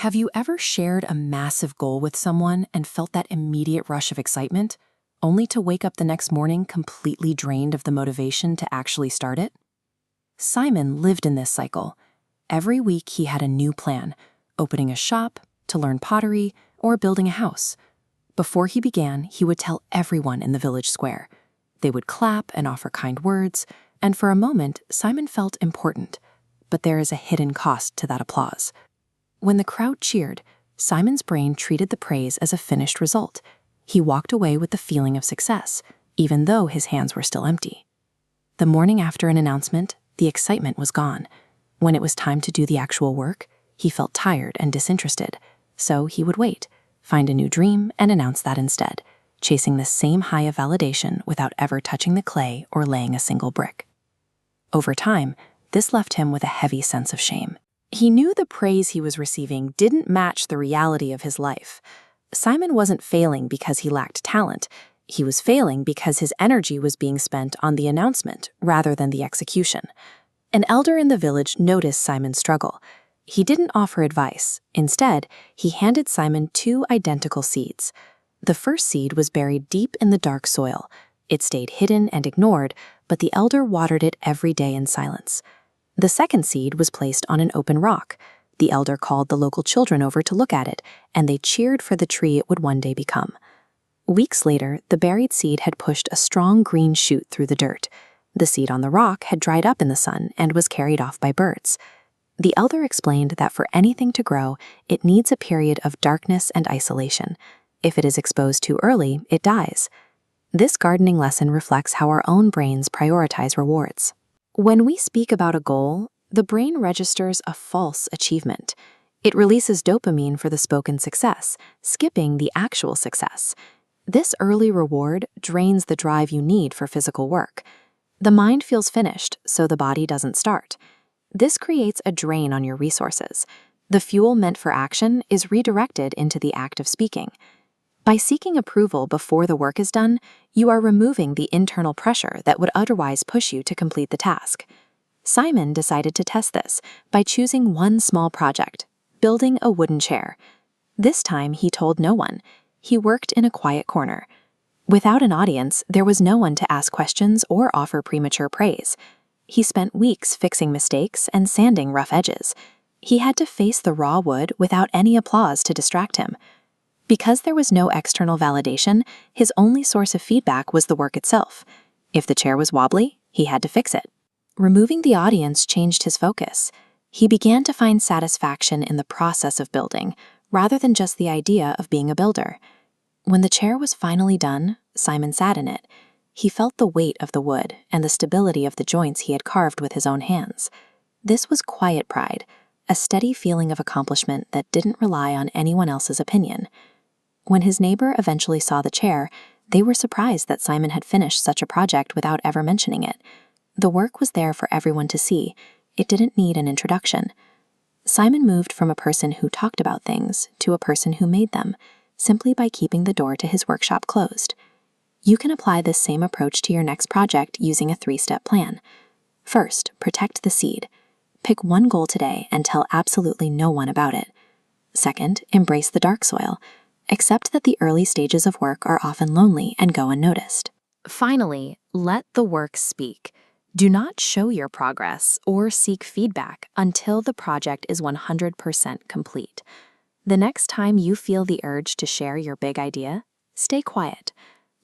Have you ever shared a massive goal with someone and felt that immediate rush of excitement, only to wake up the next morning completely drained of the motivation to actually start it? Simon lived in this cycle. Every week he had a new plan, opening a shop, to learn pottery, or building a house. Before he began, he would tell everyone in the village square. They would clap and offer kind words, and for a moment, Simon felt important. But there is a hidden cost to that applause. When the crowd cheered, Simon's brain treated the praise as a finished result. He walked away with the feeling of success, even though his hands were still empty. The morning after an announcement, the excitement was gone. When it was time to do the actual work, he felt tired and disinterested, so he would wait, find a new dream, and announce that instead, chasing the same high of validation without ever touching the clay or laying a single brick. Over time, this left him with a heavy sense of shame. He knew the praise he was receiving didn't match the reality of his life. Simon wasn't failing because he lacked talent. He was failing because his energy was being spent on the announcement rather than the execution. An elder in the village noticed Simon's struggle. He didn't offer advice. Instead, he handed Simon 2 identical seeds. The first seed was buried deep in the dark soil. It stayed hidden and ignored, but the elder watered it every day in silence. The second seed was placed on an open rock. The elder called the local children over to look at it, and they cheered for the tree it would one day become. Weeks later, the buried seed had pushed a strong green shoot through the dirt. The seed on the rock had dried up in the sun and was carried off by birds. The elder explained that for anything to grow, it needs a period of darkness and isolation. If it is exposed too early, it dies. This gardening lesson reflects how our own brains prioritize rewards. When we speak about a goal, the brain registers a false achievement. It releases dopamine for the spoken success, skipping the actual success. This early reward drains the drive you need for physical work. The mind feels finished, so the body doesn't start. This creates a drain on your resources. The fuel meant for action is redirected into the act of speaking. By seeking approval before the work is done, you are removing the internal pressure that would otherwise push you to complete the task. Simon decided to test this by choosing one small project, building a wooden chair. This time he told no one. He worked in a quiet corner. Without an audience, there was no one to ask questions or offer premature praise. He spent weeks fixing mistakes and sanding rough edges. He had to face the raw wood without any applause to distract him. Because there was no external validation, his only source of feedback was the work itself. If the chair was wobbly, he had to fix it. Removing the audience changed his focus. He began to find satisfaction in the process of building, rather than just the idea of being a builder. When the chair was finally done, Simon sat in it. He felt the weight of the wood and the stability of the joints he had carved with his own hands. This was quiet pride, a steady feeling of accomplishment that didn't rely on anyone else's opinion. When his neighbor eventually saw the chair, they were surprised that Simon had finished such a project without ever mentioning it. The work was there for everyone to see. It didn't need an introduction. Simon moved from a person who talked about things to a person who made them, simply by keeping the door to his workshop closed. You can apply this same approach to your next project using a 3-step plan. First, protect the seed. Pick one goal today and tell absolutely no one about it. Second, embrace the dark soil. Accept that the early stages of work are often lonely and go unnoticed. Finally, let the work speak. Do not show your progress or seek feedback until the project is 100% complete. The next time you feel the urge to share your big idea, stay quiet.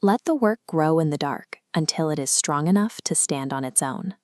Let the work grow in the dark until it is strong enough to stand on its own.